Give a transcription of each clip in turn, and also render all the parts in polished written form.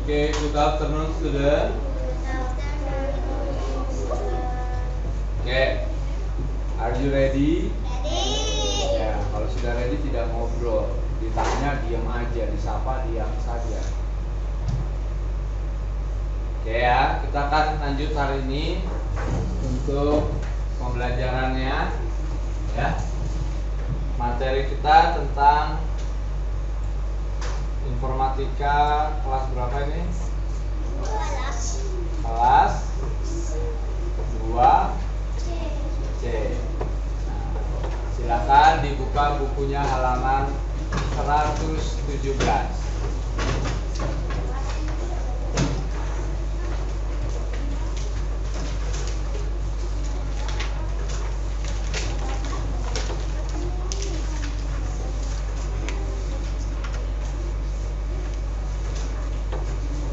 Okay, good afternoon, student. Okay, are you ready? Ready. Ya, kalau sudah ready tidak ngobrol, ditanya diam aja, disapa diam saja. Oke ya, kita akan lanjut hari ini untuk pembelajarannya. Ya, materi kita tentang informatika kelas berapa ini? Kelas 2C. Nah, silakan dibuka bukunya halaman 117.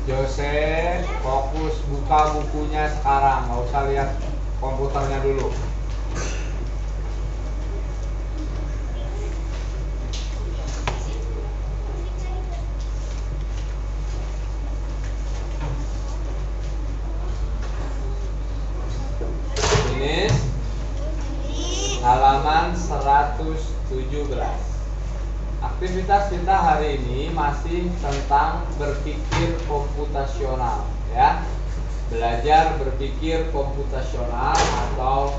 Jose, fokus buka bukunya sekarang, nggak usah lihat komputernya dulu. Ini halaman 117. Aktivitas kita hari ini masih tentang berpikir komputasional, ya. Belajar berpikir komputasional atau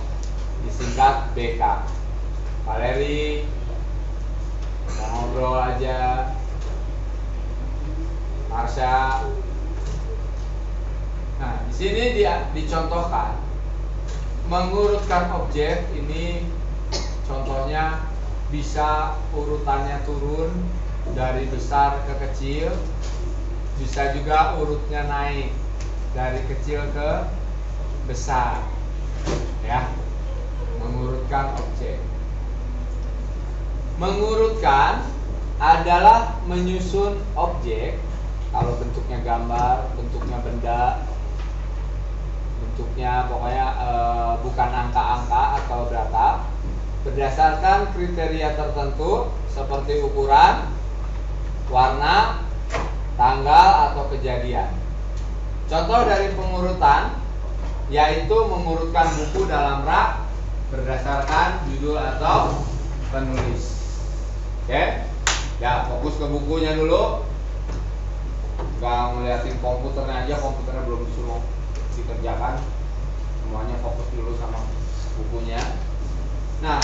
disingkat BK. Valeri, kita ngobrol aja. Marsha. Nah, di sini dicontohkan mengurutkan objek ini, contohnya bisa urutannya turun dari besar ke kecil, bisa juga urutnya naik dari kecil ke besar, ya. Mengurutkan objek. Mengurutkan adalah menyusun objek. Kalau bentuknya gambar, bentuknya benda, bentuknya pokoknya bukan angka-angka atau data, berdasarkan kriteria tertentu seperti ukuran, warna, tanggal, atau kejadian. Contoh dari pengurutan yaitu mengurutkan buku dalam rak berdasarkan judul atau penulis. Oke? Ya, fokus ke bukunya dulu. Gak ngeliatin komputernya aja, komputernya belum disuruh dikerjakan. Semuanya fokus dulu sama bukunya. Nah,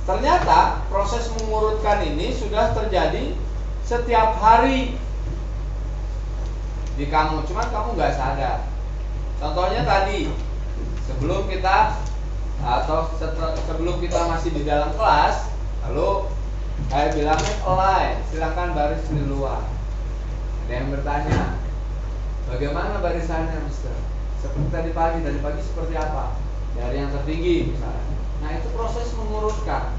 ternyata proses mengurutkan ini sudah terjadi setiap hari di kamu, cuman kamu nggak sadar. Contohnya tadi, sebelum kita masih di dalam kelas, lalu saya bilangnya align, silakan baris di luar. Ada yang bertanya, bagaimana barisannya, Mister? Seperti tadi pagi seperti apa? Dari yang tertinggi misalnya. Nah, itu proses mengurutkan.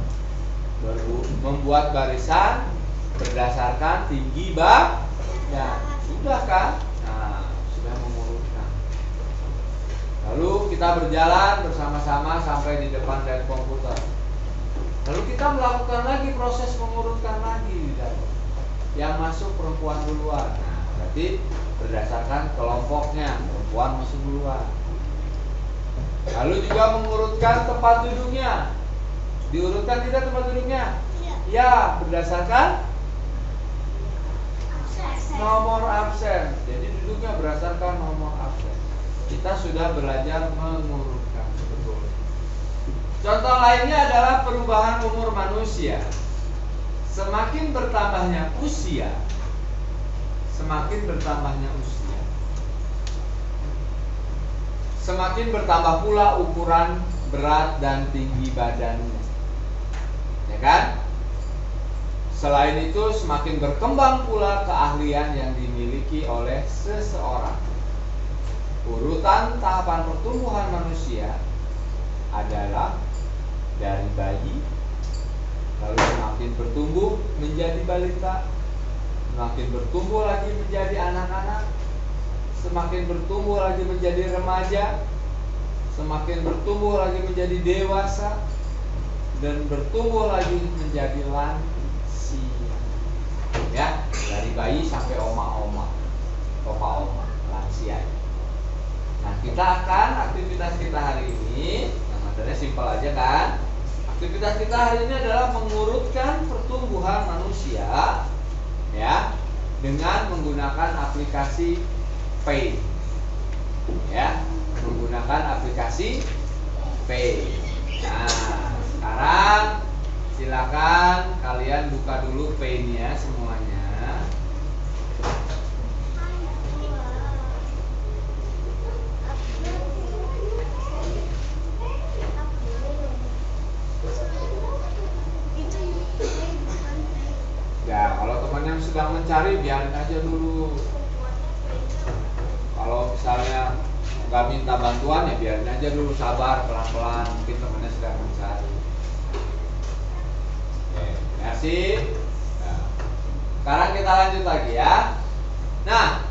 Membuat barisan berdasarkan tinggi ya, sudah kan? Nah, sudah mengurutkan. Lalu kita berjalan bersama-sama sampai di depan dari komputer. Lalu kita melakukan lagi proses mengurutkan lagi di dalam. Yang masuk perempuan duluan. Nah, berarti berdasarkan kelompoknya, perempuan masuk duluan. Lalu juga mengurutkan tempat duduknya. Diurutkan tidak tempat duduknya? Ya, berdasarkan nomor absen. Jadi duduknya berdasarkan nomor absen. Kita sudah belajar mengurutkan sebetulnya. Contoh lainnya adalah perubahan umur manusia. Semakin bertambahnya usia, semakin bertambah pula ukuran, berat, dan tinggi badannya, ya kan? Selain itu, semakin berkembang pula keahlian yang dimiliki oleh seseorang. Urutan tahapan pertumbuhan manusia adalah dari bayi, lalu semakin bertumbuh menjadi balita, semakin bertumbuh lagi menjadi anak-anak, semakin bertumbuh lagi menjadi remaja, semakin bertumbuh lagi menjadi dewasa, dan bertumbuh lagi menjadi lansia. Ya, dari bayi sampai oma-oma. opa-opa lansia. Nah, kita akan aktivitas kita hari ini, yang materinya simpel aja kan. Aktivitas kita hari ini adalah mengurutkan pertumbuhan manusia, ya, dengan menggunakan aplikasi Pay, ya, menggunakan aplikasi Pay. Nah, sekarang silakan kalian buka dulu Pay-nya semuanya. Ya, kalau teman yang sedang mencari biarin aja dulu. Kalau misalnya nggak minta bantuan ya biarin aja dulu, sabar, pelan-pelan, mungkin temannya sedang mencari. Oke, merci. Nah, sekarang kita lanjut lagi ya. Nah,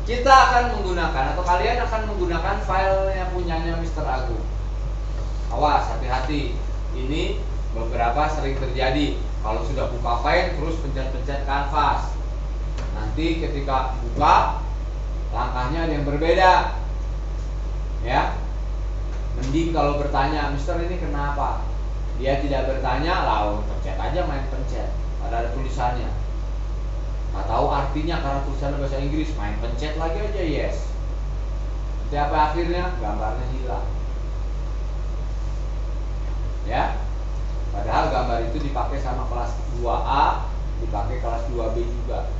kita akan menggunakan atau kalian akan menggunakan file yang punyanya Mr. Agung. Awas, hati-hati. Ini beberapa sering terjadi. Kalau sudah buka file terus pencet-pencet kanvas, nanti ketika buka langkahnya ada yang berbeda, ya. Mending kalau bertanya, Mister ini kenapa? Dia tidak bertanya, lalu pencet aja, main pencet. Ada tulisannya, nggak tahu artinya karena tulisannya bahasa Inggris, main pencet lagi aja yes. Nanti apa akhirnya? Gambarnya hilang, ya. Padahal gambar itu dipakai sama kelas 2A, dipakai kelas 2B juga.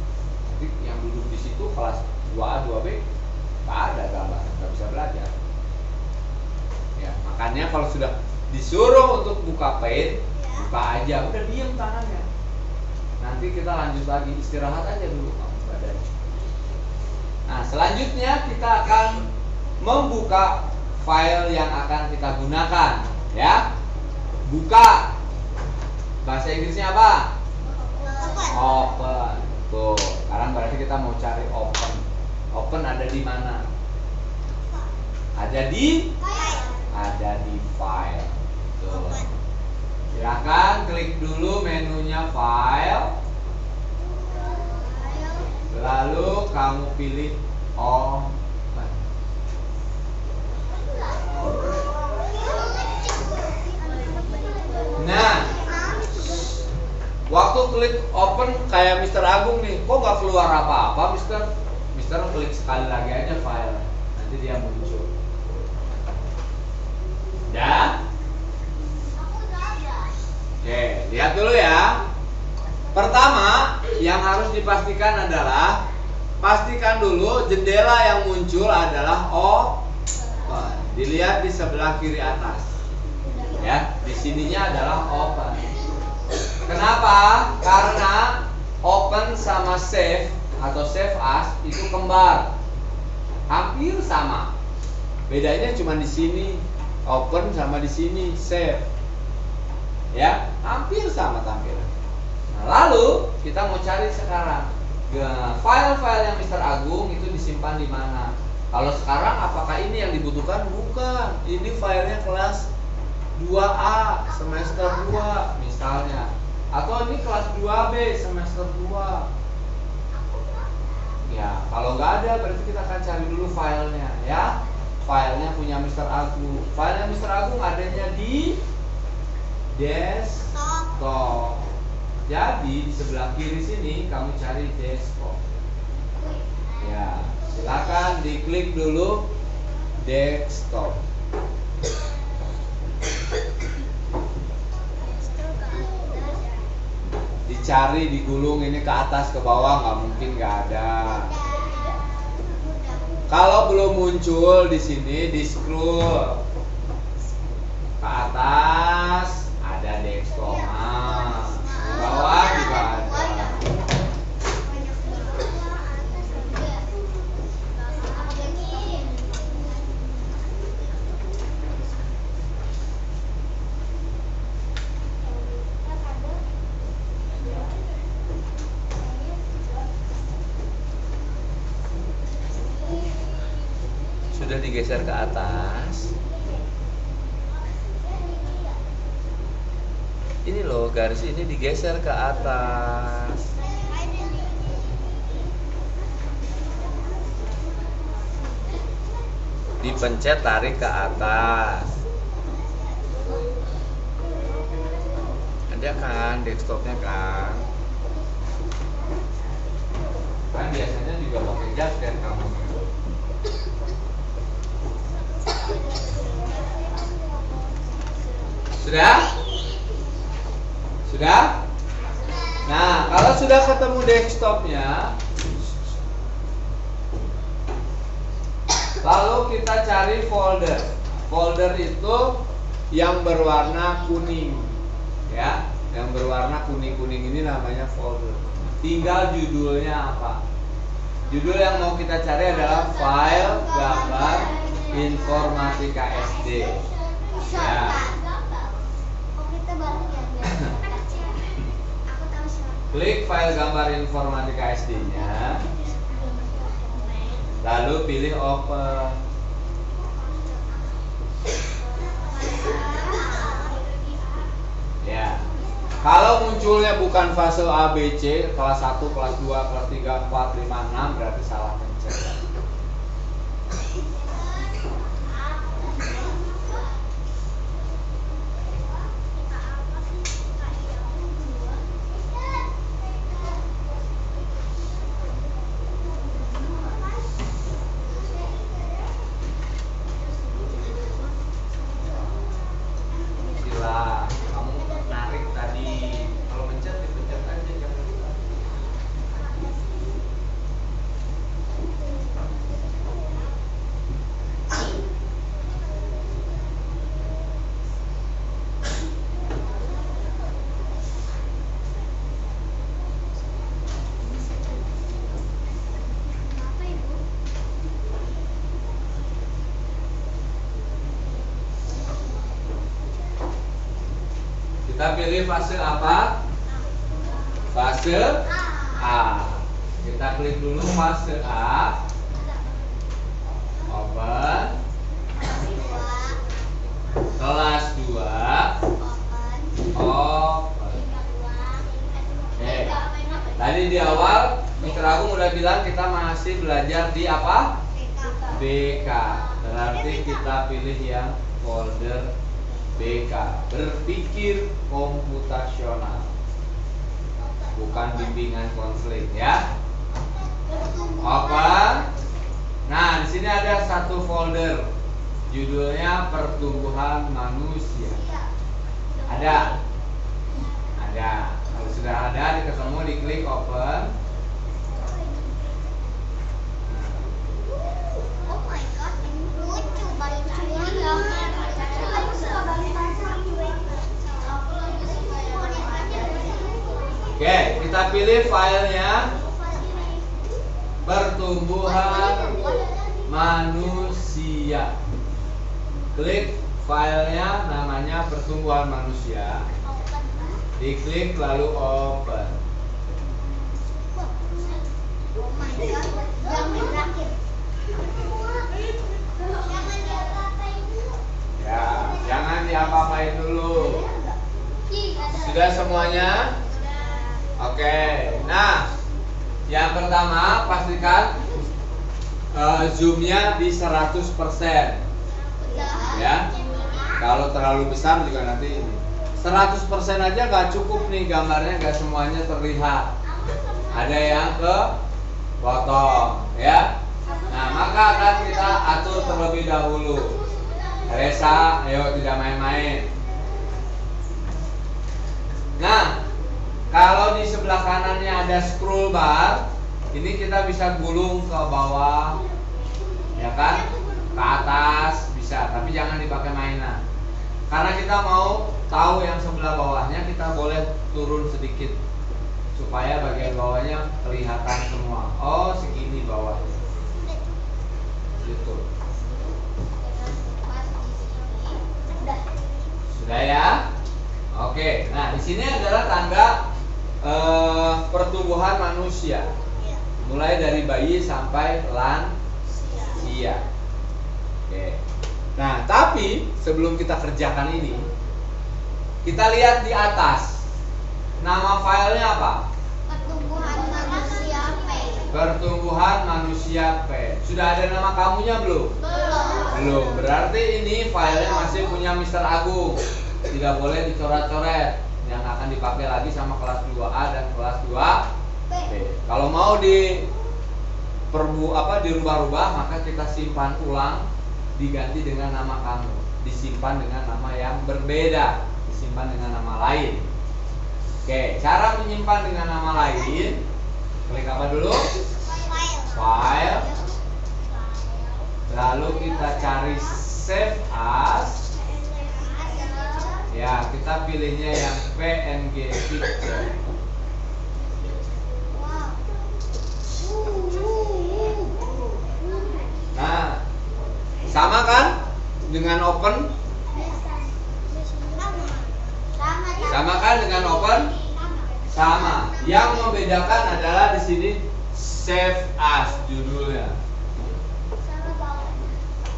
Nanti yang duduk di situ kelas 2A, 2B nggak ada gambar, nggak bisa belajar. Ya, makanya kalau sudah disuruh untuk buka Paint, buka aja, udah diem tangannya. Nanti kita lanjut lagi, istirahat aja dulu kamu badannya. Nah, selanjutnya kita akan membuka file yang akan kita gunakan, ya. Buka. Bahasa Inggrisnya apa? Open. Tuh, sekarang berarti kita mau cari open. Open ada di mana? Ada di file. Tuh. Silakan klik dulu menunya file. Lalu kamu pilih open. Nah, waktu klik open kayak Mr. Agung nih, kok gak keluar apa-apa Mister? Mister klik sekali lagi aja file, nanti dia muncul. Udah? Oke, lihat dulu ya. Pertama, yang harus dipastikan adalah pastikan dulu jendela yang muncul adalah open. Dilihat di sebelah kiri atas. Ya, di sininya adalah open. Kenapa? Karena open sama save atau save as itu kembar, hampir sama. Bedanya cuma di sini open sama di sini save. Ya, hampir sama tampilan. Nah, lalu kita mau cari sekarang file-file yang Mr. Agung itu disimpan di mana? Kalau sekarang apakah ini yang dibutuhkan? Bukan. Ini filenya kelas 2A semester 2 misalnya, atau ini kelas 2B semester 2. Ya, kalau nggak ada berarti kita akan cari dulu filenya, ya. Filenya punya Mr. Agung. Filenya Mr. Agung adanya di desktop. Jadi di sebelah kiri sini kamu cari desktop. Ya, silakan diklik dulu desktop. Dicari, digulung ini ke atas ke bawah, nggak mungkin nggak ada. Kalau belum muncul di sini, di scroll ke atas ada desktop. Nah, di bawah juga ada. Sudah digeser ke atas. Ini loh, garis ini digeser ke atas. dipencet tarik ke atas. Ada kan desktopnya kan? Kan biasanya juga pakai jaket kamu. Sudah? Sudah? Nah, kalau sudah ketemu desktopnya, lalu kita cari folder. Folder itu yang berwarna kuning, ya. Yang berwarna kuning-kuning ini namanya folder. Tinggal judulnya apa? Judul yang mau kita cari adalah file gambar informatika SD. Ya. Klik file gambar informatika SD-nya. Lalu pilih open. Ya. Kalau munculnya bukan fase A, B, C, kelas 1, kelas 2, kelas 3, 4, 5, 6 berarti salah pencet. Kita pilih fase apa? Fase A. Kita klik dulu fase A. Open. Kelas 2. Open. Oke. Tadi di awal Mr. Agung udah bilang kita masih belajar di apa? BK. Berarti kita pilih yang folder BK, berpikir komputasional, bukan bimbingan konseling, ya. Apa? Nah, di sini ada satu folder, judulnya pertumbuhan manusia. Ada. Kalau sudah ada, ketemu, diklik open. Oke, kita pilih filenya pertumbuhan manusia. Klik filenya namanya pertumbuhan manusia. Diklik lalu open. Ya, jangan diapa-apain dulu. Sudah semuanya? Oke, nah yang pertama pastikan zoomnya di 100%. Ya, kalau terlalu besar juga nanti ini 100% aja nggak cukup nih, gambarnya nggak semuanya terlihat. Ada yang ke potong, ya. Nah, maka akan kita atur terlebih dahulu. Resa, ayo tidak main-main. Nah, kalau di sebelah kanannya ada scroll bar, ini kita bisa gulung ke bawah, ya kan? Ke atas bisa, tapi jangan dipakai mainan. Karena kita mau tahu yang sebelah bawahnya, kita boleh turun sedikit supaya bagian bawahnya kelihatan semua. Oh, segini bawahnya. Gitu. Sudah ya? Oke. Nah, di sini adalah tangga pertumbuhan manusia, mulai dari bayi sampai lansia. Oke. Nah, tapi sebelum kita kerjakan ini, kita lihat di atas. Nama filenya apa? Pertumbuhan manusia P. pertumbuhan manusia P. Sudah ada nama kamunya belum? Belum. Berarti ini filenya masih punya Mr. Agung. Tidak boleh dicoret-coret. Yang akan dipakai lagi sama kelas 2A dan kelas 2B. Kalau mau dirubah-rubah, maka kita simpan ulang, diganti dengan nama kamu, disimpan dengan nama yang berbeda, disimpan dengan nama lain. Oke, cara menyimpan dengan nama lain, klik apa dulu? File. Lalu kita cari save as. Ya, kita pilihnya yang PNG picture. Nah, sama kan dengan open? Sama kan dengan open? Sama. Yang membedakan adalah di sini save as judulnya.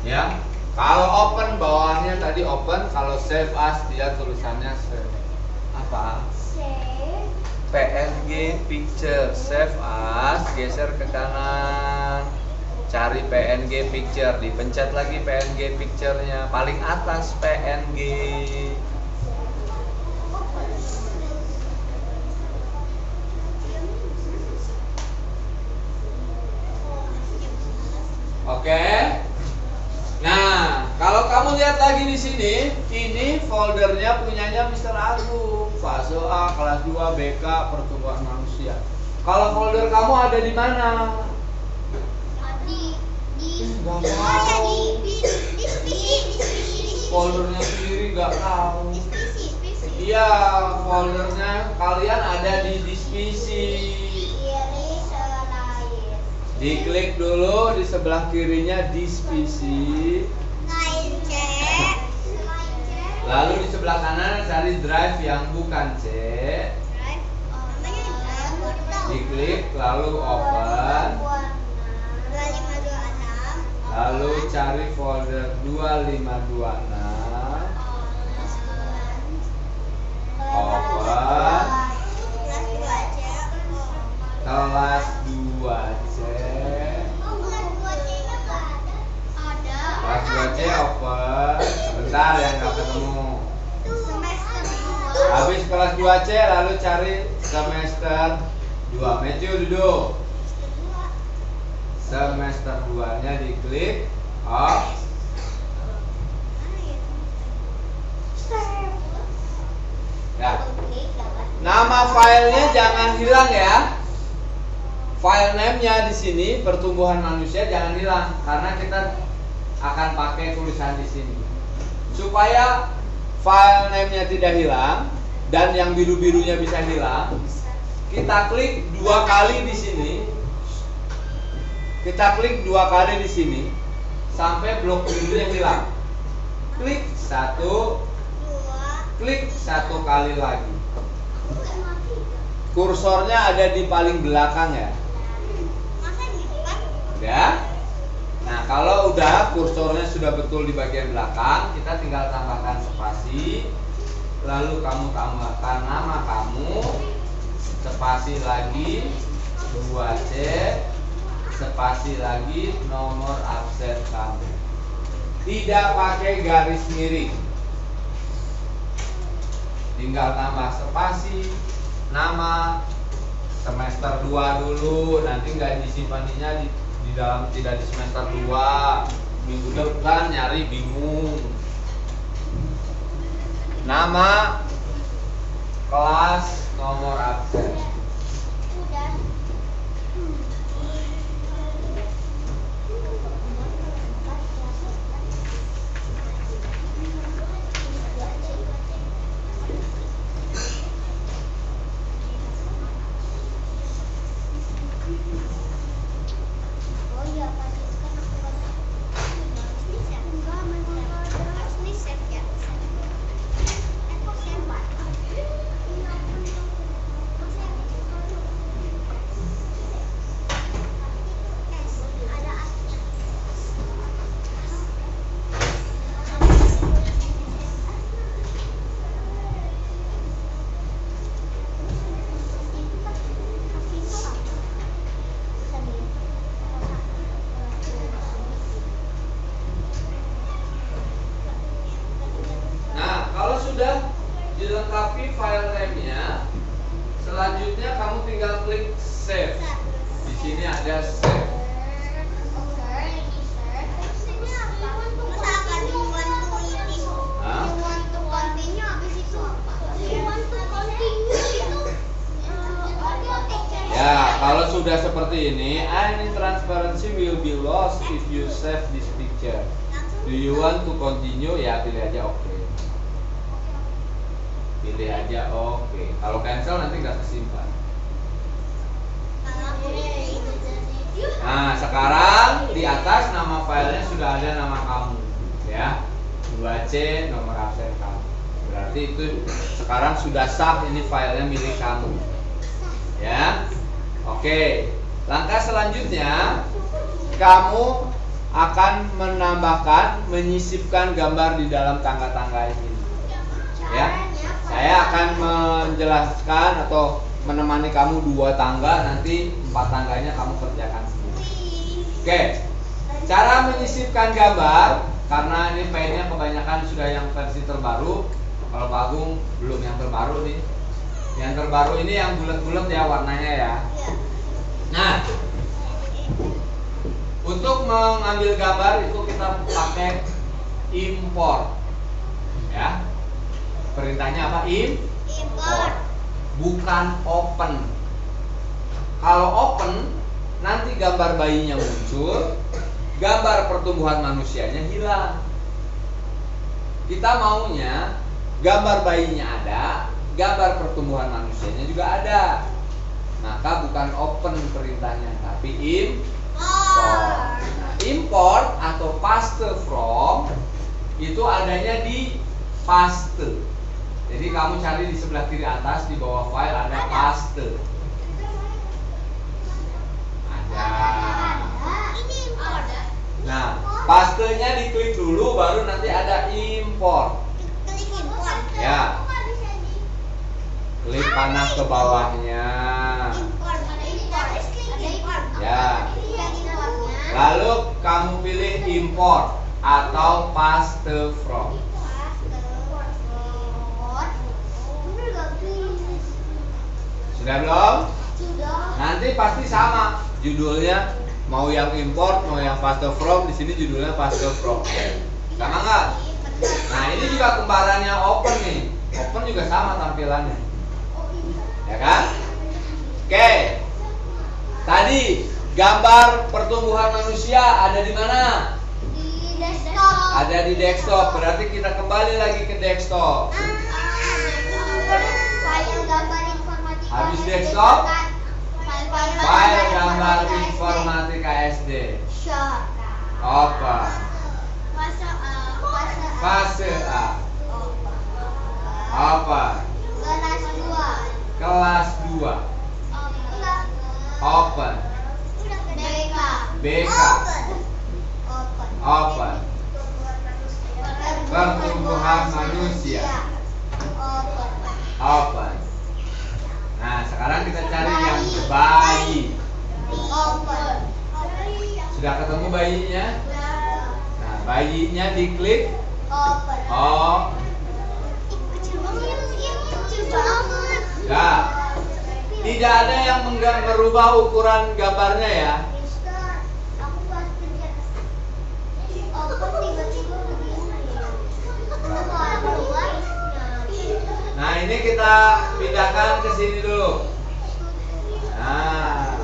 Ya. Kalau open bawahnya tadi open, kalau save as dia tulisannya save. Apa? Save PNG picture. Save as, geser ke kanan. Cari PNG picture, dipencet lagi PNG picture-nya, paling atas PNG. Oke. Nah, kalau kamu lihat lagi di sini, ini foldernya punyanya Mr. Agung, fase A, kelas 2, BK, pertumbuhan manusia. Kalau folder kamu ada di mana? Foldernya sendiri nggak tahu. Iya, foldernya kalian ada di dispisi. Diklik dulu di sebelah kirinya dispisi. Lalu di sebelah kanan cari drive yang bukan C. Diklik lalu open. Lalu cari folder 2526. Open. Kelas 2C. Kelas 2C open. Sebentar yang nggak ketemu. Habis kelas 2C lalu cari semester 2. Matthew duduk. Semester 2-nya diklik off. Ya. Nama filenya jangan hilang ya. File name-nya di sini pertumbuhan manusia jangan hilang karena kita akan pakai tulisan di sini. Supaya file name-nya tidak hilang dan yang biru-birunya bisa hilang, kita klik 2 kali di sini. Kita klik 2 kali di sini sampai blok birunya hilang. Klik 1, klik 1 kali lagi. Kursornya ada di paling belakang ya. Udah? Nah, kalau udah kursornya sudah betul di bagian belakang, kita tinggal tambahkan spasi. Lalu kamu tambahkan nama kamu, spasi lagi 2C, spasi lagi nomor absen kamu. Tidak pakai garis miring. Tinggal tambah spasi, nama, semester 2 dulu, nanti nggak disimpannya di dalam, tidak di semester 2. Minggu depan nyari bingung. Nama, kelas, nomor absen. seperti ini, any transparency will be lost if you save this picture. Do you want to continue? Ya pilih aja oke. Pilih aja oke. Kalau cancel nanti nggak kesimpan. Nah, sekarang di atas nama filenya sudah ada nama kamu, ya. 2C nomor absen kamu. Berarti itu sekarang sudah sah, ini filenya milik kamu. Ya. Oke. Langkah selanjutnya kamu akan menambahkan, menyisipkan gambar di dalam tangga-tangga ini. Ya. Saya akan menjelaskan atau menemani kamu 2 tangga, nanti 4 tangganya kamu kerjakan sendiri. Oke. Cara menyisipkan gambar, karena ini filenya kebanyakan sudah yang versi terbaru. Kalau Pak Agung belum yang terbaru nih. Yang terbaru ini yang bulat-bulat ya warnanya ya. Nah, untuk mengambil gambar itu kita pakai import. Ya. Perintahnya apa? Import. Bukan open. Kalau open, nanti gambar bayinya muncul, gambar pertumbuhan manusianya hilang. Kita maunya gambar bayinya ada, gambar pertumbuhan manusianya juga ada. Maka bukan open perintahnya, tapi import. Nah, import atau paste from itu adanya di paste. Jadi kamu cari di sebelah kiri atas, di bawah file ada paste. Ada. Nah, pastenya diklik dulu, baru nanti ada import. Ya. Klik panah ke bawahnya. Ya. Lalu kamu pilih import atau paste from. Sudah belum? Nanti pasti sama judulnya, mau yang import, mau yang paste from, di sini judulnya paste from. Sama nggak? Nah, ini juga kembarannya open nih. Open juga sama tampilannya. Ya kan? Oke. Tadi gambar pertumbuhan manusia ada di mana? Di desktop. Ada di desktop. Berarti kita kembali lagi ke desktop. File gambar informatika. Habis desktop, file gambar informatika informatika SD. Shortcut. Open. Fase A. Fase A. Open. Kelas 2. Kelas 2. Open. BK. BK. Open. Pertumbuhan manusia. Open. Nah, sekarang kita cari yang bayi. Open. Sudah ketemu bayinya? Nah, bayinya diklik. Open. Oh, Kecil banget. ya. Tidak ada yang merubah ukuran gambarnya ya. Mister, aku pas kerja. Open tiba-tiba begini. Kenapa ada luarnya? Nah, ini kita pindahkan ke sini dulu. Nah,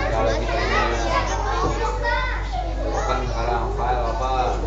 kalau kita open sekarang file apa?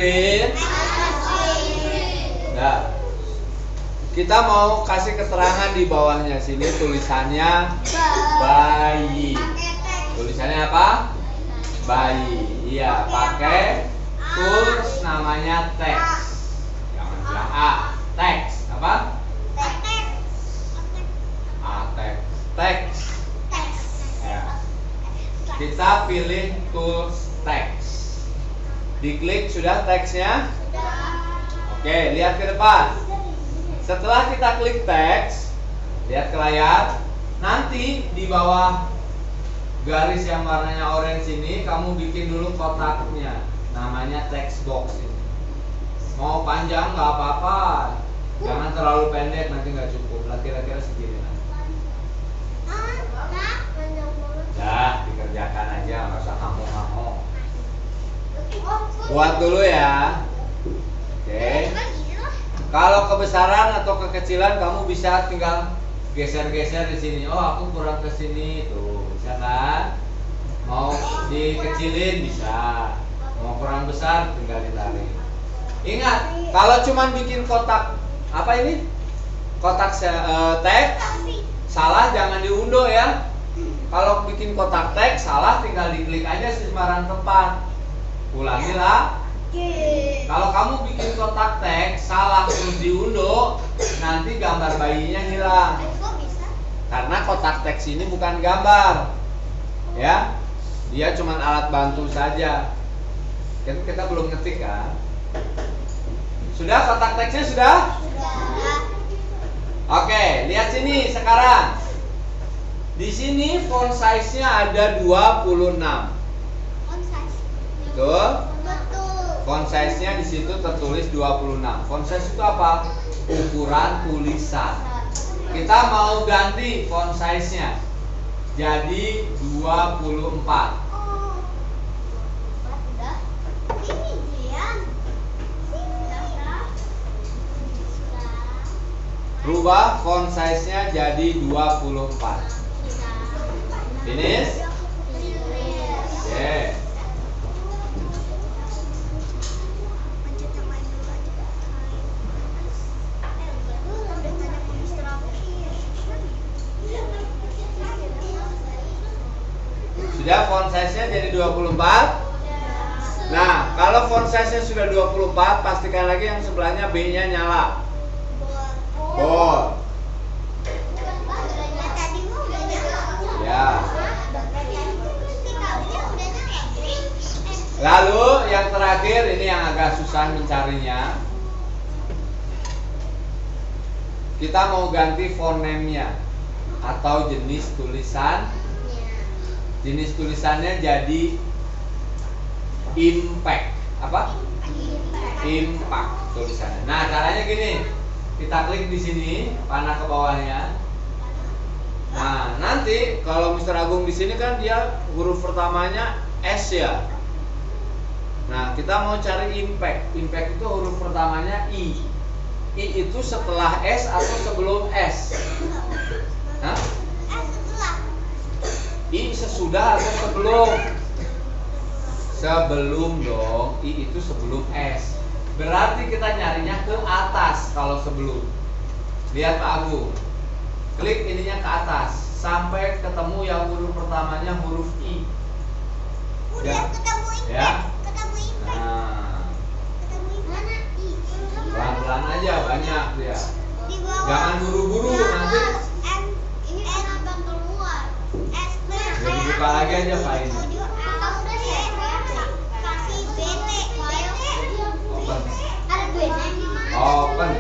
been. Nah, kita mau kasih keterangan di bawahnya sini tulisannya bayi. Tulisannya apa? Bayi. Iya, pakai tools namanya text. Jangan bilang A. Text. Apa? Text. Ya. Kita pilih tools text. Diklik sudah teksnya. Oke, lihat ke depan. Setelah kita klik teks, lihat ke layar. Nanti di bawah garis yang warnanya orange ini, kamu bikin dulu kotaknya. Namanya text box ini. Mau panjang nggak apa-apa. Jangan terlalu pendek, nanti nggak cukup. Lah kira-kira segini. Dah, dikerjakan aja, nggak usah kamu-kamu. Buat dulu ya. Oke. Kalau kebesaran atau kekecilan kamu bisa tinggal geser-geser di sini. Oh, aku kurang ke sini tuh, bisa kan? Mau dikecilin bisa. Mau kurang besar tinggal ditarik. Ingat, kalau cuman bikin kotak apa ini? Kotak teks salah jangan diunduh ya. Kalau bikin kotak teks salah tinggal diklik aja sembarang tempat. Ulangilah. Kalau kamu bikin kotak teks salah terus diunduh, nanti gambar bayinya hilang. Karena kotak teks ini bukan gambar. Ya. Dia cuma alat bantu saja. Kita belum ngetik kan? Sudah kotak teksnya sudah? Oke, lihat sini sekarang. Di sini font size-nya ada 26. Betul? Font size-nya di situ tertulis 26. Font size itu apa? Ukuran tulisan. Kita mau ganti font size-nya jadi 24. Rubah font size-nya jadi 24. Finish? Oke. Sudah font size-nya jadi 24. Nah, kalau font size-nya sudah 24, pastikan lagi yang sebelahnya B-nya nyala. Bold. Ya. Lalu yang terakhir ini yang agak susah mencarinya. Kita mau ganti font name-nya atau jenis tulisan. Jenis tulisannya jadi impact. Apa? Impact tulisannya. Nah, caranya gini. Kita klik di sini, panah ke bawahnya. Nah, nanti kalau Mr. Agung di sini kan dia huruf pertamanya S ya. Nah, kita mau cari impact. Impact itu huruf pertamanya I. I itu setelah S atau sebelum S? Hah? I sesudah atau sebelum? Sebelum dong. I itu sebelum S. Berarti kita nyarinya ke atas kalau sebelum. Lihat Pak Agung. Klik ininya ke atas sampai ketemu yang huruf pertamanya huruf I. Udah ketemu impact. Ya. Ketemu impact. Nah, Ketemu mana I? pelan-pelan aja banyak dia. Di bawah. Jangan buru-buru nanti. Ini kenapa keluar? S Jadi buka lagi aja file. Kasih BT. Open. Ada BT di mana? Open.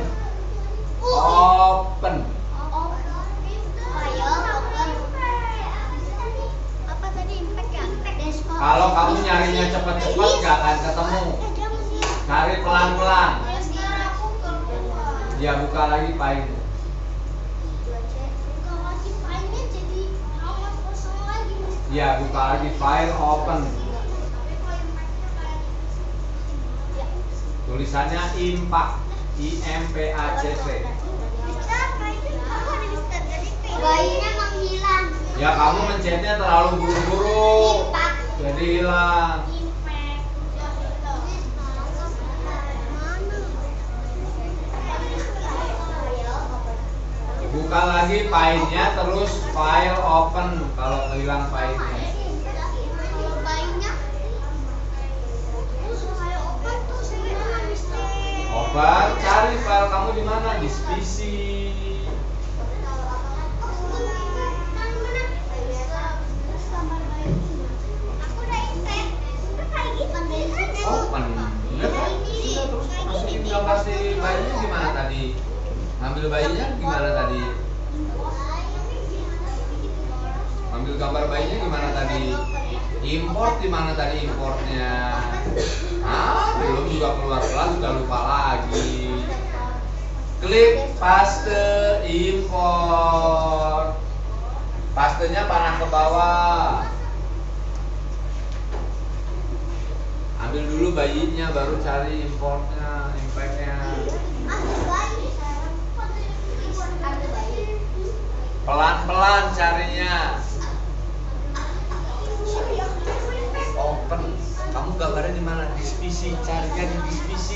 Open. Apa tadi impact ya? Kalau kamu nyarinya cepet-cepet gak akan ketemu. Cari pelan-pelan. Ya buka lagi file. Ya buka lagi file open. Tulisannya impact. IMPACT. Bayinya menghilang. Ya kamu mencetnya terlalu buru-buru. Jadi hilang. Buka lagi file-nya, terus file open kalau hilang file-nya. Open, cari file kamu di mana? Di PC. Open. Terus masukin gambar si bayinya gimana tadi? Ngambil bayinya gimana tadi? Ngambil gambar bayinya gimana tadi? Import di mana tadi importnya? Belum juga keluar kelas sudah lupa lagi. Klik paste import. Pastenya panah ke bawah. Ambil dulu bayinya baru cari importnya, impactnya. Pelan-pelan carinya. Open. Kamu gambarnya di mana? Di PC. Carinya di PC.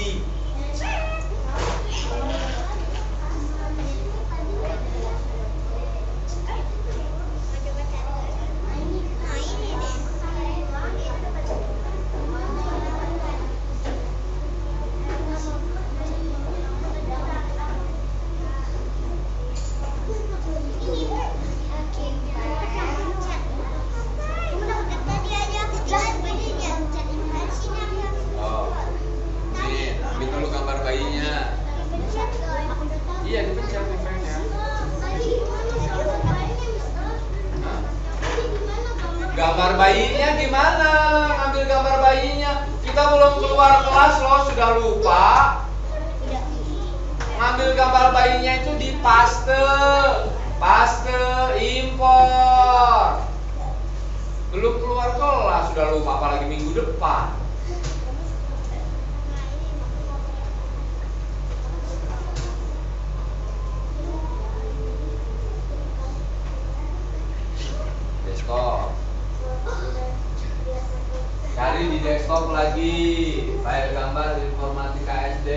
Iya, dipencet impactnya. Gambar bayinya gimana? Ambil gambar bayinya. Kita belum keluar kelas loh, sudah lupa. Ngambil gambar bayinya itu di paste. Paste import. Belum keluar kelas sudah lupa, apalagi minggu depan. Desktop. Cari di desktop lagi file gambar informatika SD.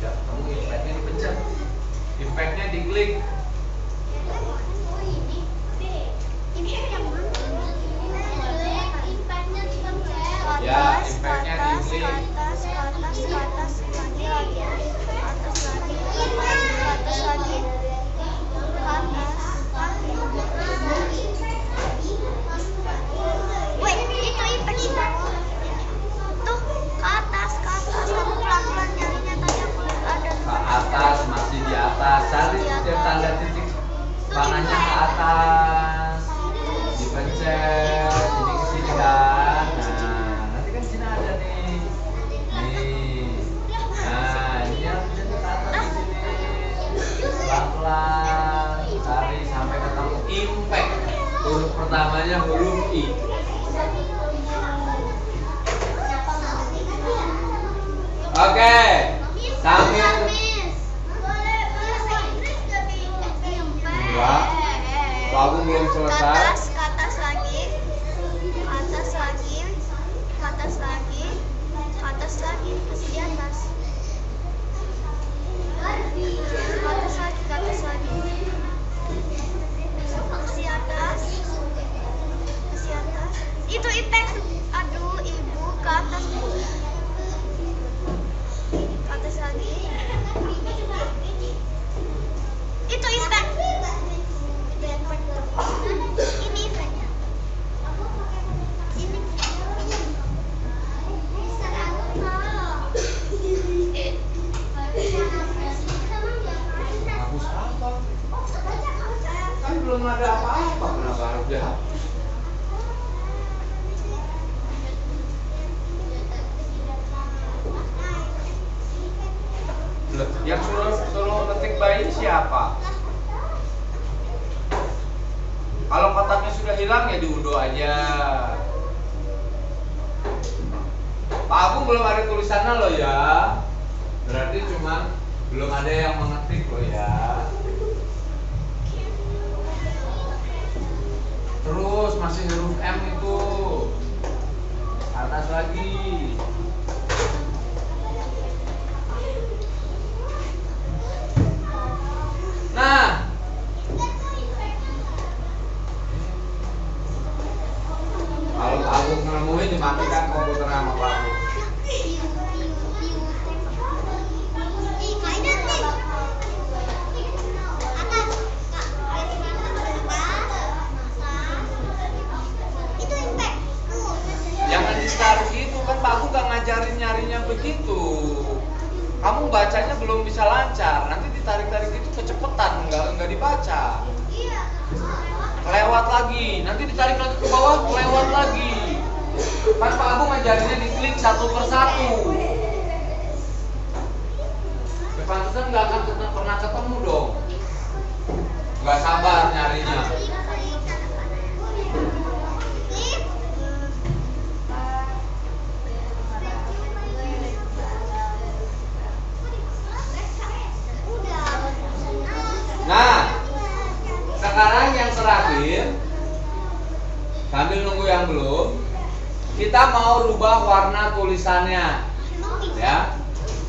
Ya, kamu impactnya dipencet, impactnya diklik. Ya, impactnya diklik. Atas, masih di atas. Cari setiap tanda titik panahnya ke atas. Dipencet, ini ke sini kan. Nah, nanti kan sini ada nih. Nih. Nah, ini harus jadi ke atas di sini. Pelan-pelan cari sampai ketemu impact. Huruf pertamanya huruf I. Oke. Sambil enggak, aku belum selesai. Ke atas lagi, ke atas lagi, ke atas lagi, ke atas lagi, masih di atas. Ke atas lagi, ke atas lagi. Masih atas, masih atas. Itu impact. Aduh, ibu ke atas. Ke atas lagi. Itu impact. Ini impactnya. Ini. Hapus apa? Kan belum ada apa-apa, kenapa harus dihapus? Loh, yang suruh ngetik bayi siapa? Kalau kotaknya sudah hilang ya diunduh aja. Pak Agung belum ada tulisannya loh ya. Berarti cuma belum ada yang mengetik loh ya. Terus masih huruf M itu. Atas lagi. nyarinya begitu, kamu bacanya belum bisa lancar. Nanti ditarik-tarik itu kecepetan, nggak dibaca. Kelewat lagi, nanti ditarik lagi ke bawah, kelewat lagi. Kan Pak Abu ngajarinnya diklik satu persatu. Pantesan nggak akan pernah ketemu dong. Nggak sabar nyarinya. Nah, sekarang yang terakhir, sambil nunggu yang belum, kita mau rubah warna tulisannya, ya.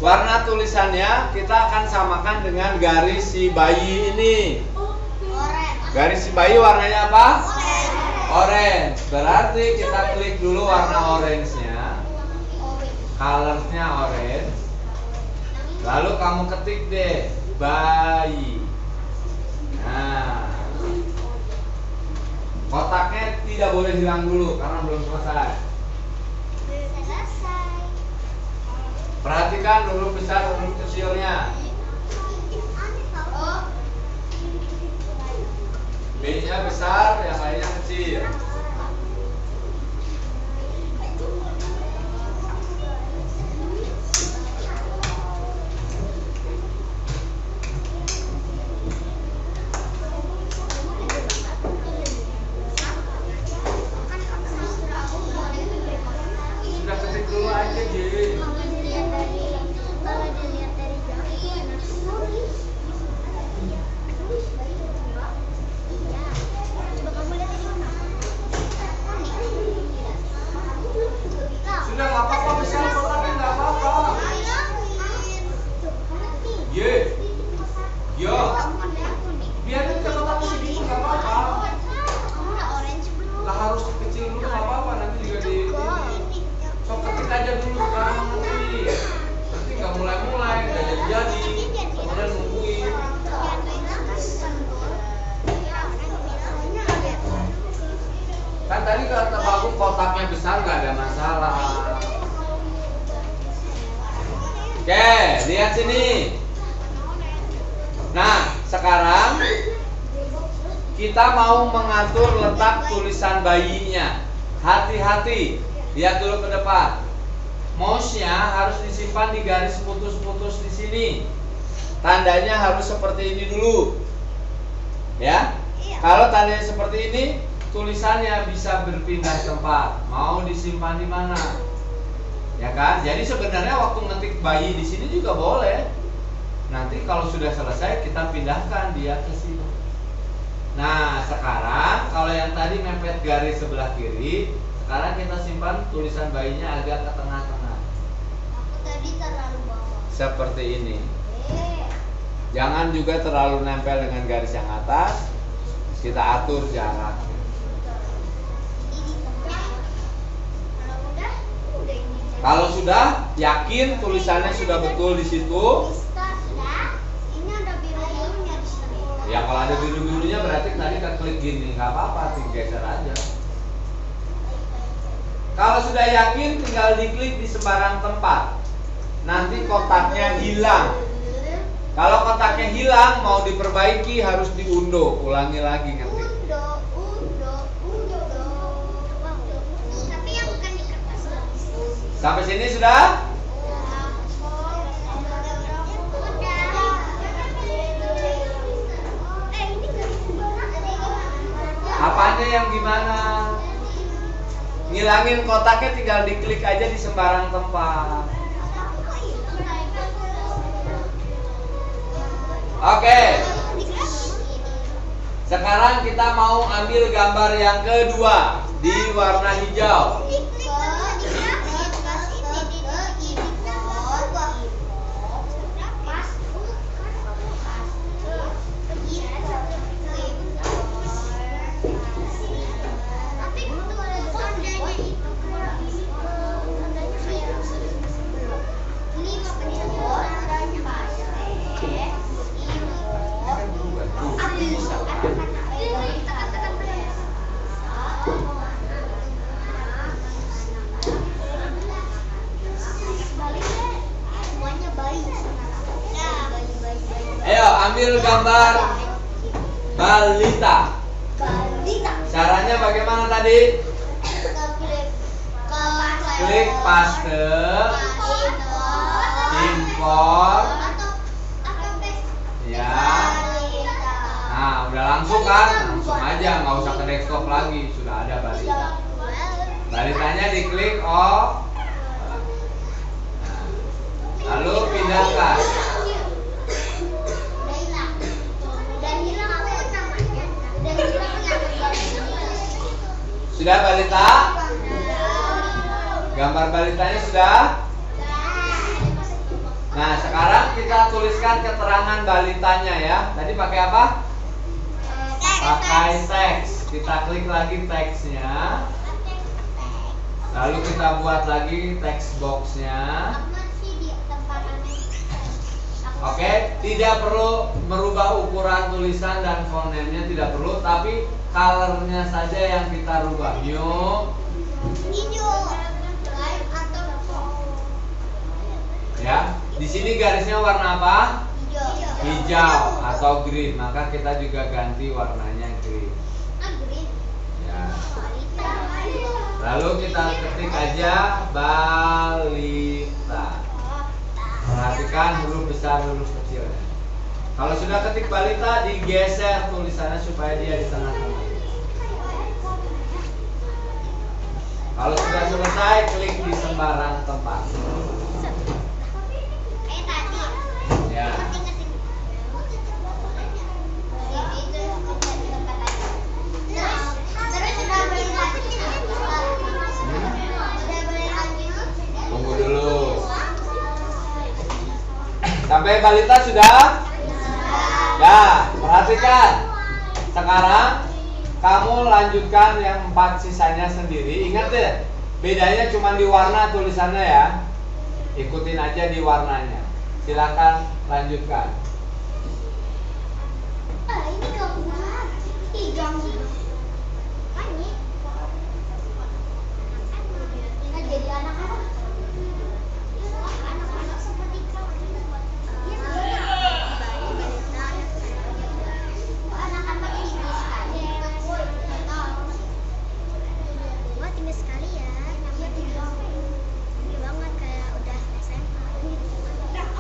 Warna tulisannya kita akan samakan dengan garis si bayi ini. Garis si bayi warnanya apa? Orange. Berarti kita klik dulu warna orange-nya. Color-nya orange. Lalu kamu ketik deh bayi. Nah, kotaknya tidak boleh hilang dulu karena belum selesai. Perhatikan huruf besar, huruf kecilnya. B-nya besar, yang lainnya kecil. Sudah ketik dulu aja, Ji. Sudah nggak apa-apa, besar kotaknya nggak apa-apa. Ye, yo, biarin kotaknya segitu nggak apa-apa. Lah harus kecil dulu nggak apa-apa, nanti juga di sok ketik aja dulu sekarang nanti nggak mulai nggak jadi kemudian nungguin. Kan tadi kata Bagus kotaknya besar nggak ada masalah. Oke, lihat sini. Nah, sekarang kita mau mengatur letak tulisan bayinya. Hati-hati, lihat dulu ke depan. Mouse-nya harus disimpan di garis putus-putus di sini. Tandanya harus seperti ini dulu. Ya. Kalau tandanya seperti ini, tulisannya bisa berpindah tempat. Mau disimpan di mana? Ya kan? Jadi sebenarnya waktu ngetik bayi di sini juga boleh. Nanti kalau sudah selesai kita pindahkan dia ke sini. Nah, sekarang kalau yang tadi mepet garis sebelah kiri, sekarang kita simpan tulisan bayinya agak ke tengah-tengah. Aku tadi terlalu bawah. Seperti ini. Jangan juga terlalu nempel dengan garis yang atas. Kita atur jarak. Kalau sudah yakin tulisannya sudah betul di situ. Ini ada biru-birunya di sini. Ya kalau ada biru-birunya berarti tadi kita klik gini, nggak apa-apa, geser aja. Kalau sudah yakin tinggal diklik di sembarang tempat. Nanti kotaknya hilang. Kalau kotaknya hilang mau diperbaiki harus diundo, ulangi lagi ngetik. Tapi yang bukan di kertas. Sampai sini sudah? Apanya yang gimana? Ngilangin kotaknya tinggal diklik aja di sembarang tempat. Oke. Sekarang kita mau ambil gambar yang kedua di warna hijau. ambil gambar balita. Caranya bagaimana tadi? Klik paste, import, ya. Nah, udah langsung kan? Langsung aja, nggak usah ke desktop lagi, sudah ada balita. Balitanya diklik oh. Lalu pindahkan. Sudah balita? Gambar balitanya sudah? Nah, sekarang kita tuliskan keterangan balitanya ya. Tadi pakai apa? Pakai teks. Kita klik lagi teksnya. Lalu kita buat lagi text boxnya. Oke, tidak perlu merubah ukuran tulisan dan fontnya, tidak perlu, tapi colornya saja yang kita rubah. Hijau, ya. Di sini garisnya warna apa? Hijau atau green, maka kita juga ganti warnanya green. Ya. Lalu kita ketik aja balita. Perhatikan huruf besar, huruf kecil. Kalau sudah ketik balita, digeser tulisannya supaya dia di tengah-tengah. Kalau sudah selesai, klik di sembarang tempat. Ya. Tunggu dulu. Sampai balita sudah? Ya, perhatikan. Sekarang kamu lanjutkan yang 4 sisanya sendiri. Ingat deh, bedanya cuma di warna tulisannya ya. Ikutin aja di warnanya. Silakan lanjutkan. Ini gangguan. Ih, ganggu. Jadi anak-anak. Anak-anak seperti kamu. Anak-anak tinggi sekali. Wah, tinggi sekali ya. Tinggi banget kayak udah SMA.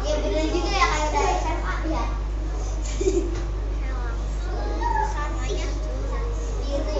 Ya bener juga ya kayak udah SMA ya. Samanya diri.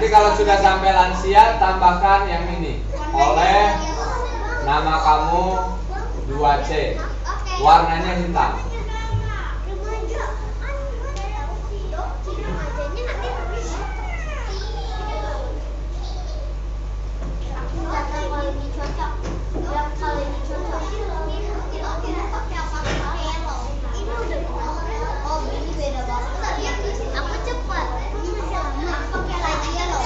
Nanti kalau sudah sampai lansia tambahkan yang ini. Oleh nama kamu 2C. Warnanya hitam. Aku cepat. Ini masih lama. Aku pakai light yellow.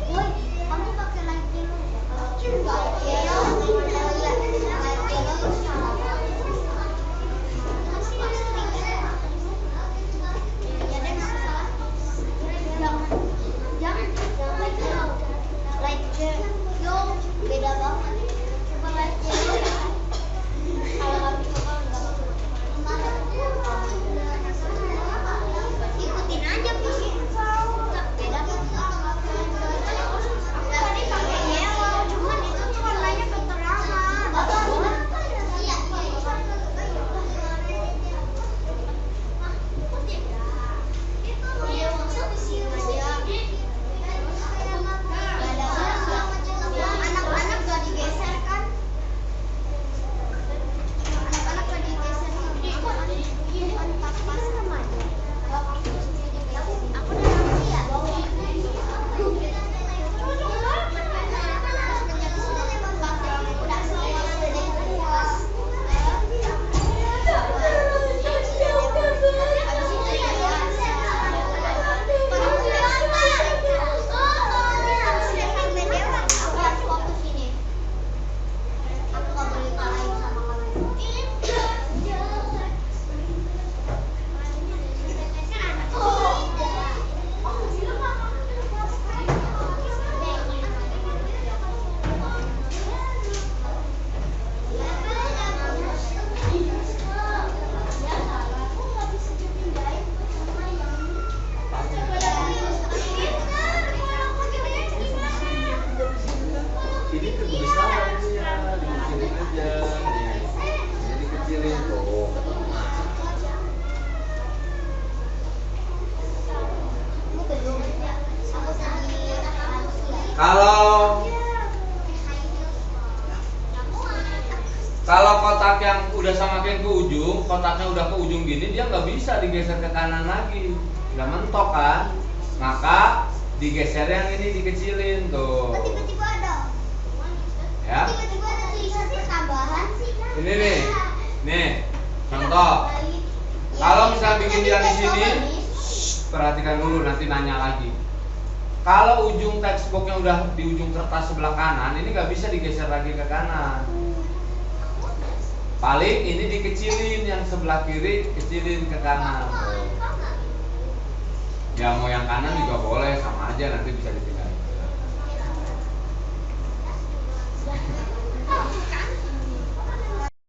Woi, kamu pakai light yellow. Light yellow. Ya deh, nggak salah. Jangan light yellow. Light yellow beda banget. Coba light yellow. Kalau kamu coba nggak bagus. Ikutin aja sih. Beda kan? Tadi pakai yellow, cuman itu tuh warnanya keterangan. Iya. Anak-anak gak digeser kan? Anak-anak gak digeser. Bukan pas-pas remaja. Aku udah lansia. Aku gak boleh kalahin sama kamu. Ini kebesaran ya, dikecilin aja. Ini dikecilin tuh. Kalau kotak yang udah semakin ke ujung, kotaknya udah ke ujung gini, dia nggak bisa digeser ke kanan lagi, nggak mentok kan? Maka digeser yang ini dikecilin tuh. Tiba-tiba ada. Ya. Tiba-tiba ada tulisannya tambahan sih. Ini nih, contoh. Kalau misalnya bikin dia di sini, perhatikan dulu nanti nanya lagi. Kalau ujung textbooknya udah di ujung kertas sebelah kanan, ini nggak bisa digeser lagi ke kanan. Paling ini dikecilin, yang sebelah kiri kecilin ke kanan. Ya mau yang kanan juga boleh, sama aja nanti bisa ditinggalin.